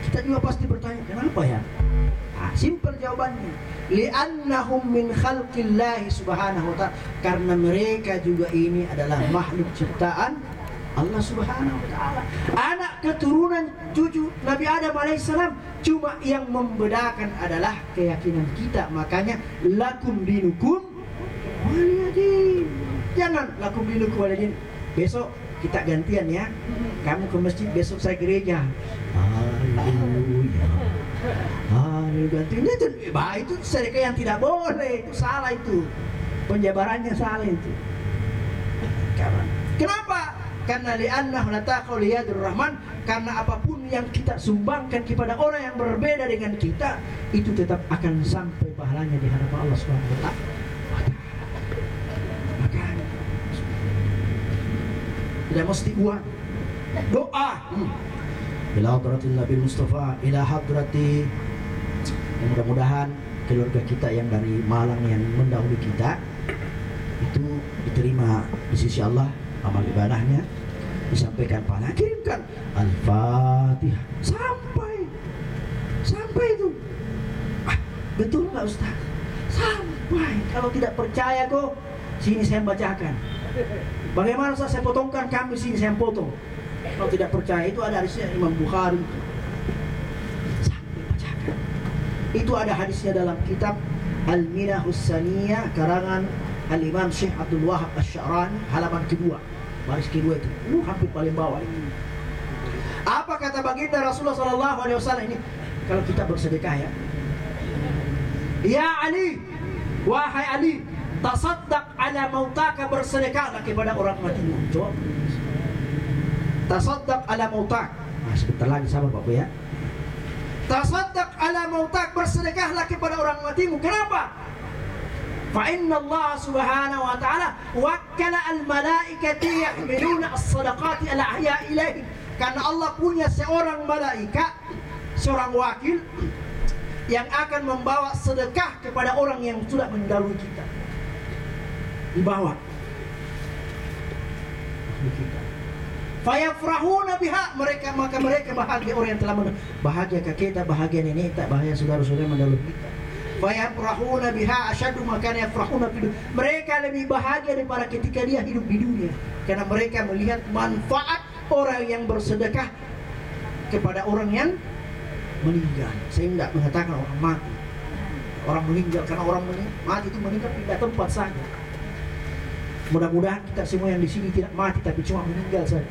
Kita juga pasti bertanya, kenapa ya? Simpel jawabannya. Li'annahum min khalqillahi subhanahu wa ta'ala. Karena mereka juga ini adalah makhluk ciptaan Allah subhanahu wa ta'ala. Anak keturunan cucu Nabi Adam alaihissalam. Cuma yang membedakan adalah keyakinan kita. Makanya lakum dinukum waliyadin. Jangan lakum dinukum waliyadin. Besok kita gantian ya. Kamu ke masjid, besok saya gereja. Haleluya. Gantian itu sedekah yang tidak boleh. Itu salah itu. Penjabarannya salah itu. Kenapa? Karena li'annahu la taqul yadur rahman. Karena apapun yang kita sumbangkan kepada orang yang berbeda dengan kita, itu tetap akan sampai pahalanya di hadapan Allah Subhanahu wa ta'ala. Makanya tidak mesti uang. Doa ila hadratin Nabi Mustafa, ila hadrati. Mudah-mudahan keluarga kita yang dari Malang yang mendahului kita itu diterima di sisi Allah amal ibadahnya, disampaikan pahala, kirimkan Al-Fatihah sampai itu. Betul nggak Ustaz? Sampai. Kalau tidak percaya kok, sini saya bacakan. Bagaimana Ustaz? Saya potongkan kambing, sini saya potong. Kalau tidak percaya, itu ada hadisnya Imam Bukhari. Sampai bacakan. Itu ada hadisnya dalam kitab Al-Minahus Saniyah karangan Al-Imam Syekh Abdul Wahab Asy-Sya'rani, halaman kedua, baris kedua itu. Hampir paling bawah ini. Apa kata baginda Rasulullah sallallahu alaihi wasallam ini? Kalau kita bersedekah ya. Ya Ali, wahai Ali, tasaddaq ala mautaka, bersedekahlah kepada orang matimu. Jawab. Tasaddaq ala mautak. Nah, sebentar lagi sabar Bapak ya. Tasaddaq ala mautak, bersedekahlah kepada orang matimu. Kenapa? Fa inna Allah subhanahu wa ta'ala wakkala al-malaikati yahmiluna as-sadaqati ala ahya'i ilaihim. Karena Allah punya seorang malaikat, seorang wakil yang akan membawa sedekah kepada orang yang sudah mendahului kita. Dibawa kita. Fayafrahuna biha, maka mereka bahagia, orang yang telah bahagia kita, bahagia nenek kita, bahagia saudara-saudara mendahului kita. Fayafrahuna biha asyaddu ma kana yafrahuna bihi. Mereka lebih bahagia daripada ketika dia hidup di dunia, karena mereka melihat manfaat orang yang bersedekah kepada orang yang meninggal. Saya tidak mengatakan orang mati, orang meninggal, karena orang mati itu meninggal pindah tempat saja. Mudah-mudahan kita semua yang di sini tidak mati, tapi cuma meninggal saja.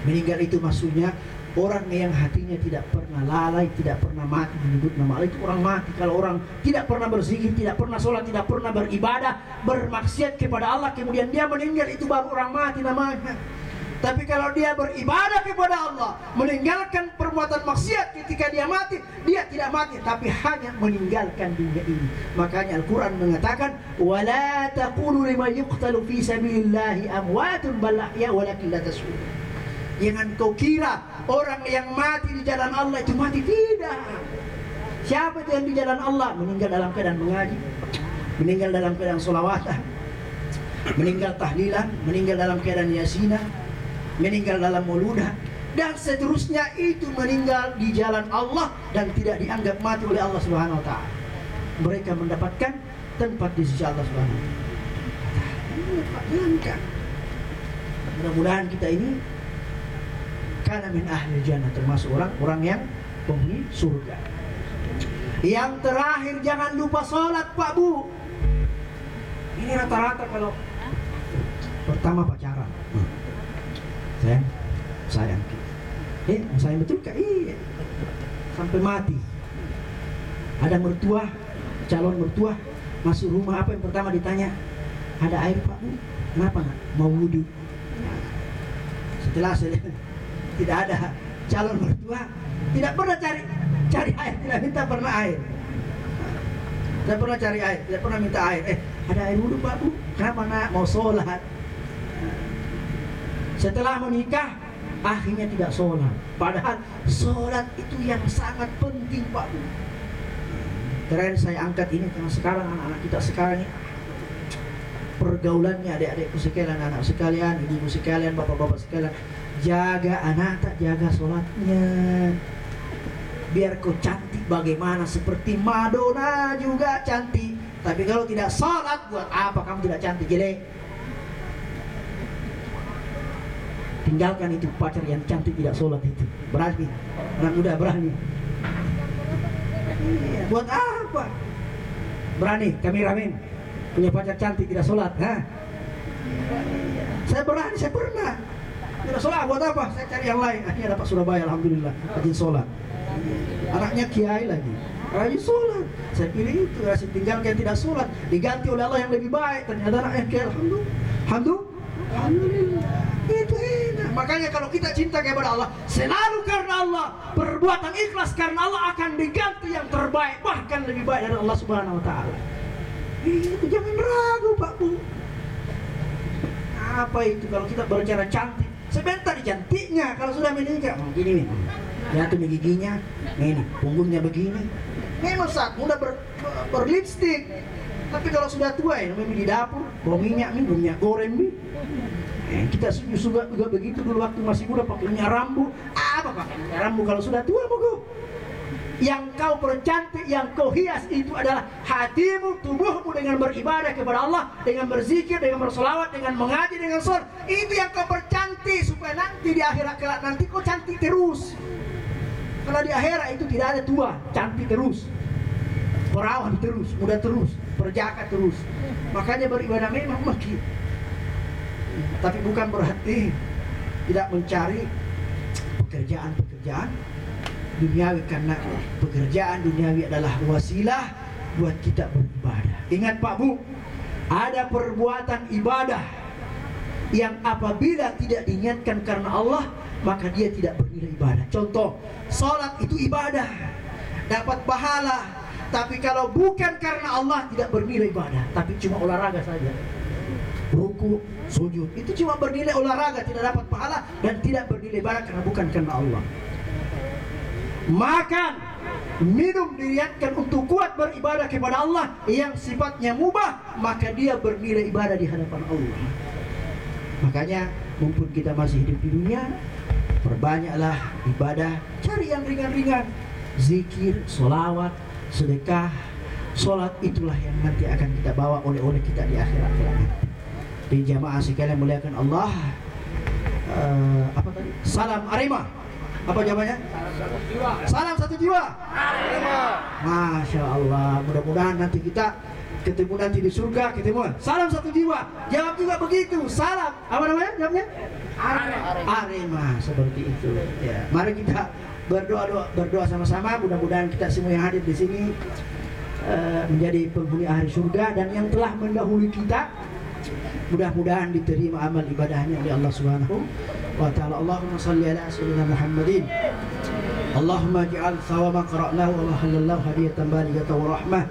Meninggal itu maksudnya orang yang hatinya tidak pernah lalai, tidak pernah mati menyebut nama Allah, itu orang mati. Kalau orang tidak pernah berzikir, tidak pernah sholat, tidak pernah beribadah, bermaksiat kepada Allah, kemudian dia meninggal, itu baru orang mati namanya. Tapi kalau dia beribadah kepada Allah, meninggalkan perbuatan maksiat, ketika dia mati, dia tidak mati, tapi hanya meninggalkan dunia ini. Makanya Al-Quran mengatakan, وَلَا تَقُولُوا لِمَنْ يُقْتَلُ فِي سَبِيلِ اللَّهِ أَمْوَاتٌ بَلْ أَحْيَاءٌ وَلَكِنْ لَا تَشْعُرُونَ. Jangan kau kira orang yang mati di jalan Allah itu mati, tidak. Siapa itu yang di jalan Allah? Meninggal dalam keadaan mengaji, meninggal dalam keadaan sholawatan, meninggal tahlilan, meninggal dalam keadaan yasinan, meninggal dalam mauludah, dan seterusnya. Itu meninggal di jalan Allah dan tidak dianggap mati oleh Allah Subhanahu wa ta'ala. Mereka mendapatkan tempat di sisi Allah Subhanahu wa ta'ala. Mudah-mudahan kita ini karena min ahli jannah, termasuk orang yang penghuni surga. Yang terakhir, jangan lupa sholat Pak Bu. Ini rata-rata kalau pertama pacaran, sayang Sayang betul kak? Iya. Sampai mati. Ada mertua, calon mertua masuk rumah, apa yang pertama ditanya? Ada air pak bu? Kenapa nggak? Mau wudhu. Setelah tidak ada calon mertua, tidak pernah cari air, tidak minta pernah air. Tidak pernah cari air, tidak pernah minta air. Ada air wudhu pak bu? Kenapa nak? Mau sholat. Setelah menikah, akhirnya tidak sholat. Padahal sholat itu yang sangat penting pak bu. Terakhir saya angkat ini karena sekarang anak-anak kita sekarang ini pergaulannya, adik-adikku sekalian, anak sekalian, ibu sekalian, bapak-bapak sekalian, jaga anak, tak jaga sholatnya. Biar kau cantik bagaimana, seperti Madonna juga cantik, tapi kalau tidak sholat, buat apa kamu tidak cantik, jelek? Tinggalkan itu pacar yang cantik tidak sholat itu. Berani, anak muda berani. Buat apa? Berani, kameramen punya pacar cantik tidak sholat, ha? Saya berani, saya pernah tidak sholat. Buat apa? Saya cari yang lain. Akhirnya dapat Surabaya, alhamdulillah, rajin sholat. Anaknya kiai lagi, rajin sholat. Saya pilih itu, saya tinggalkan tidak sholat, diganti oleh Allah yang lebih baik. Ternyata anaknya kiai, alhamdulillah. Itu enak. Makanya kalau kita cinta kepada Allah, selalu karena Allah, perbuatan ikhlas karena Allah akan diganti yang terbaik, bahkan lebih baik dari Allah Subhanahu wa taala. Itu jangan ragu Pak Bu. Apa itu kalau kita berbicara cantik? Sebentar cantiknya, kalau sudah menikah begini nih. Lihat tuh giginya, ini punggungnya begini. Memang saat muda berlipstik. Tapi kalau sudah tua ya, namanya di dapur, bawa minyak nih, bawa minyak goreng nih. Kita juga begitu dulu waktu masih muda pakai minyak rambu. Apa pakai minyak rambu kalau sudah tua Bogo? Yang kau percantik, yang kau hias itu adalah hatimu, tubuhmu dengan beribadah kepada Allah, dengan berzikir, dengan bersolawat, dengan mengaji, dengan sholat. Itu yang kau percantik supaya nanti di akhirat kelak nanti kau cantik terus. Kalau di akhirat itu tidak ada tua, cantik terus, perawan terus, muda terus, perjaka terus. Makanya beribadah memang makin. Tapi bukan berarti tidak mencari pekerjaan duniawi, karena pekerjaan duniawi adalah wasilah buat kita beribadah. Ingat Pak Bu, ada perbuatan ibadah yang apabila tidak diingatkan karena Allah, maka dia tidak bernilai ibadah. Contoh, sholat itu ibadah, dapat pahala. Tapi kalau bukan karena Allah, tidak bernilai ibadah, tapi cuma olahraga saja. Ruku, sujud, itu cuma bernilai olahraga, tidak dapat pahala dan tidak bernilai ibadah karena bukan karena Allah. Makan, minum diniatkan untuk kuat beribadah kepada Allah yang sifatnya mubah, maka dia bernilai ibadah di hadapan Allah. Makanya mumpun kita masih hidup di dunia, perbanyaklah ibadah, cari yang ringan-ringan, zikir, solawat, sedekah. Sholat itulah yang nanti akan kita bawa oleh kita di akhirat kelak. Di jamaah sekalian muliakan Allah. Apa tadi? Salam Arema. Apa jawabannya? Salam satu jiwa. Arema. Masya Allah. Mudah-mudahan nanti kita ketemu nanti di surga, ketemu. Salam satu jiwa. Jawab juga begitu. Salam. Apa namanya? Jawabnya? Arema. Seperti itu. Ya. Mari kita berdoa sama-sama. Mudah-mudahan kita semua yang hadir di sini menjadi penghuni ahli surga, dan yang telah mendahului kita mudah-mudahan diterima amal ibadahnya oleh Allah Subhanahu wa ta'ala. Allahumma salli ala sayyidina Muhammadin. Allahumma ij'al thawama qara'nahu wa ma halallahu hadiyatan baligatan wa rahmah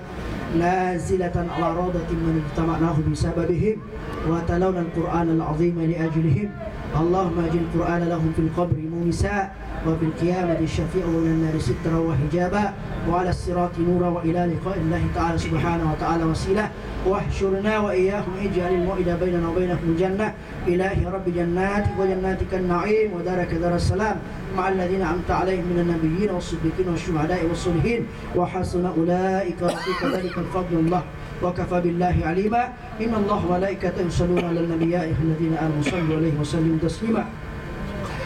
nazilatan ala rawdatin man ijtama'nahu bisababihim wa talawna al-Qur'an al-'azima li ajlihim. Allahumma ij'al Qur'ana lahum fil qabri munisa wa fil qiyamati syafi'a wa min nari sitra wa hijaba wa ala sirati nura wa ila liqa'illahi ta'ala subhanahu wa ta'ala wasilah واحشرنا وإياهم اجعل الموئد بيننا وبينهم الجنة إلهي رب جناتك وجناتك النعيم ودارك دار السلام مع الذين أنعمت عليهم من النبيين والصديقين والشهداء والصالحين وحسن أولئك رفيق. ذلك الفضل الله وكفى بالله عليما. إن الله وملائكته يصلون على النبي يا أيها الذين آمنوا صلوا عليه وسلموا تسليما.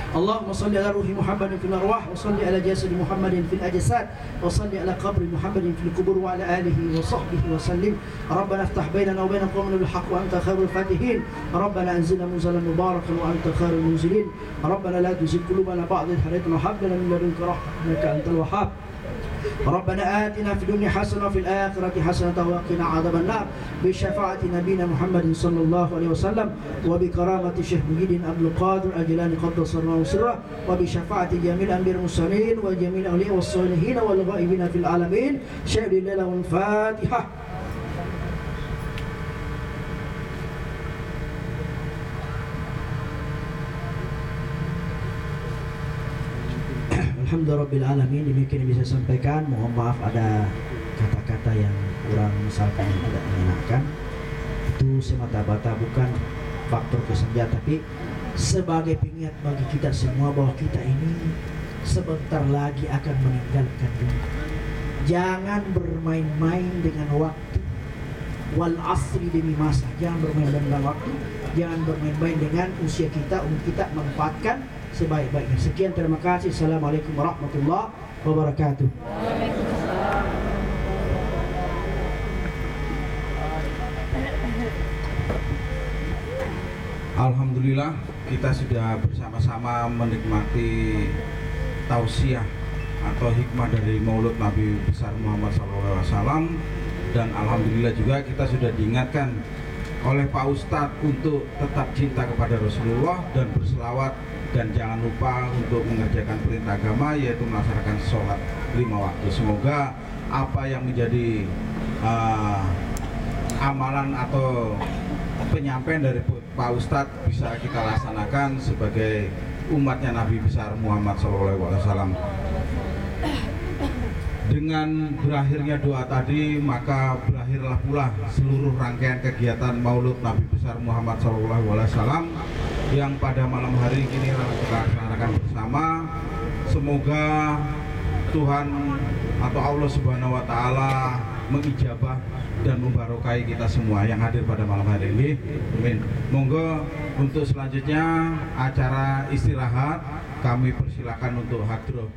اللهم صل على روح محمد في الأرواح وصل على جسد محمد في الأجساد وصل على قبر محمد في القبور وعلى آله وصحبه وسلم ربنا افتح بيننا وبين قومنا بالحق وأنت خير الفاتحين ربنا أنزلنا منزلا مباركا وأنت خير المنزلين ربنا لا تزغ قلوبنا بعد إذ هديتنا وهب لنا من لدنك رحمة إنك أنت الوهاب ربنا آتنا في الدنيا حسنة وفي الآخرة حسنة وقنا عذاب النار بشفاعة نبينا محمد صلى الله عليه وسلم وبكرامة شيخ محي عبد القادر الجيلاني قدس الله سره وبشفاعة جميع الأنبياء المرسلين وجميع الأولياء والصالحين والغائبين في العالمين شهد الليلة والفاتحة. Alhamdulillahirrahmanirrahim. Demikian yang bisa saya sampaikan. Mohon maaf ada kata-kata yang kurang misalkan yang tidak menyenangkan. Itu semata-mata bukan faktor kesenjangan, tapi sebagai pengingat bagi kita semua bahwa kita ini sebentar lagi akan meninggalkan dunia. Jangan bermain-main dengan waktu. Wal asri demi masa. Jangan bermain-main dengan waktu. Jangan bermain-main dengan usia kita untuk kita manfaatkan sebaik-baiknya. Sekian, terima kasih. Assalamualaikum warahmatullahi wabarakatuh. Alhamdulillah, kita sudah bersama-sama menikmati tausiah atau hikmah dari Maulud Nabi besar Muhammad SAW, dan alhamdulillah juga kita sudah diingatkan oleh Pak Ustadz untuk tetap cinta kepada Rasulullah dan berselawat, dan jangan lupa untuk mengerjakan perintah agama, yaitu melaksanakan sholat 5 waktu. Semoga apa yang menjadi amalan atau penyampaian dari Pak Ustadz bisa kita laksanakan sebagai umatnya Nabi besar Muhammad SAW. Dengan berakhirnya doa tadi, maka berakhirlah pula seluruh rangkaian kegiatan Maulud Nabi besar Muhammad SAW yang pada malam hari ini kita laksanakan bersama. Semoga Tuhan atau Allah Subhanahu wa Ta'ala mengijabah dan membarokai kita semua yang hadir pada malam hari ini. Amin. Monggo untuk selanjutnya acara istirahat kami persilakan untuk hadroh